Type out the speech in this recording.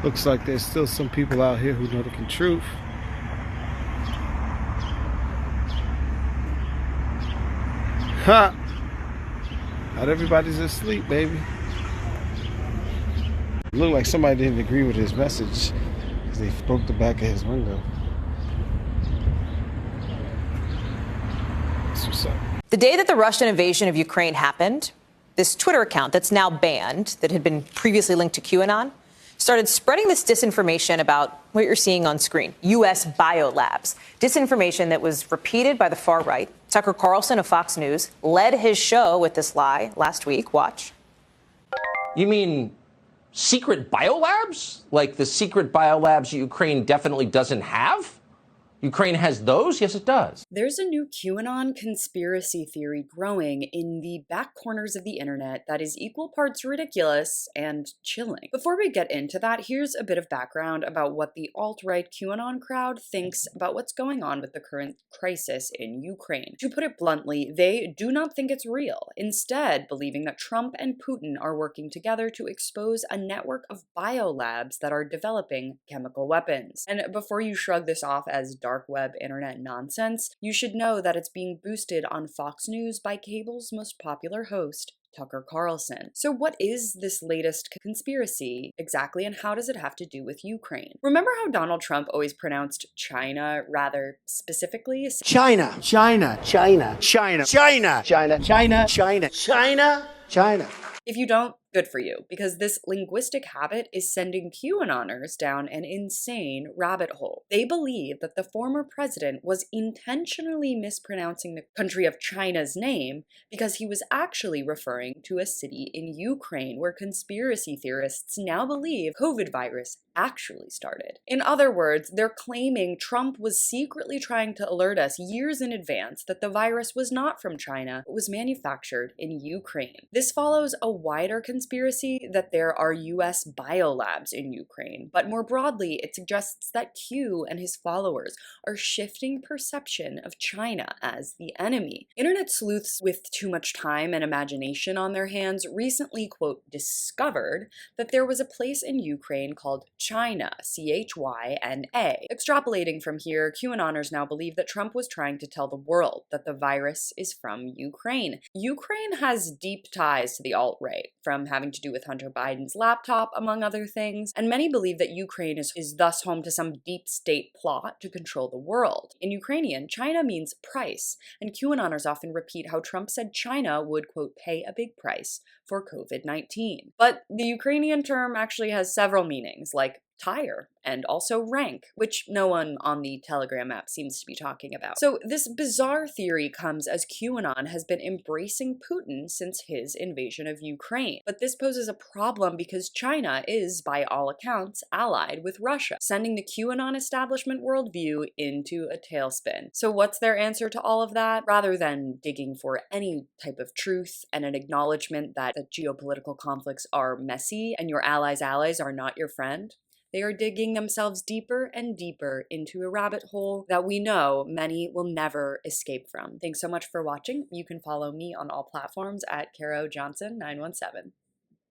Looks like there's still some people out here who know the truth. Ha! Not everybody's asleep, baby. Looked like somebody didn't agree with his message because they broke the back of his window. That's what's up. The day that the Russian invasion of Ukraine happened, this Twitter account that's now banned, that had been previously linked to QAnon, started spreading this disinformation about what you're seeing on screen, U.S. biolabs. Disinformation that was repeated by the far right. Tucker Carlson of Fox News led his show with this lie last week. Watch. You mean secret biolabs? Like the secret biolabs Ukraine definitely doesn't have? Ukraine has those? Yes, it does. There's a new QAnon conspiracy theory growing in the back corners of the internet that is equal parts ridiculous and chilling. Before we get into that, here's a bit of background about what the alt-right QAnon crowd thinks about what's going on with the current crisis in Ukraine. To put it bluntly, they do not think it's real, instead believing that Trump and Putin are working together to expose a network of biolabs that are developing chemical weapons. And before you shrug this off as dark web internet nonsense, you should know that it's being boosted on Fox News by cable's most popular host, Tucker Carlson. So what is this latest conspiracy exactly, and how does it have to do with Ukraine? Remember how Donald Trump always pronounced China rather specifically? China, China, China, China, China, China, China, China, China, China. If you don't, good for you, because this linguistic habit is sending QAnoners down an insane rabbit hole. They believe that the former president was intentionally mispronouncing the country of China's name because he was actually referring to a city in Ukraine where conspiracy theorists now believe COVID virus actually started. In other words, they're claiming Trump was secretly trying to alert us years in advance that the virus was not from China, but was manufactured in Ukraine. This follows a wider conspiracy that there are US biolabs in Ukraine, but more broadly, it suggests that Q and his followers are shifting perception of China as the enemy. Internet sleuths with too much time and imagination on their hands recently, quote, discovered that there was a place in Ukraine called China, C-H-Y-N-A. Extrapolating from here, QAnoners now believe that Trump was trying to tell the world that the virus is from Ukraine. Ukraine has deep ties to the alt-right, from having to do with Hunter Biden's laptop, among other things, and many believe that Ukraine is thus home to some deep state plot to control the world. In Ukrainian, China means price, and QAnoners often repeat how Trump said China would, quote, pay a big price for COVID-19. But the Ukrainian term actually has several meanings, like tire, and also rank, which no one on the Telegram app seems to be talking about. So this bizarre theory comes as QAnon has been embracing Putin since his invasion of Ukraine. But this poses a problem because China is, by all accounts, allied with Russia, sending the QAnon establishment worldview into a tailspin. So what's their answer to all of that? Rather than digging for any type of truth and an acknowledgement that geopolitical conflicts are messy and your allies' allies are not your friend, they are digging themselves deeper and deeper into a rabbit hole that we know many will never escape from. Thanks so much for watching. You can follow me on all platforms at CaroJohnson917.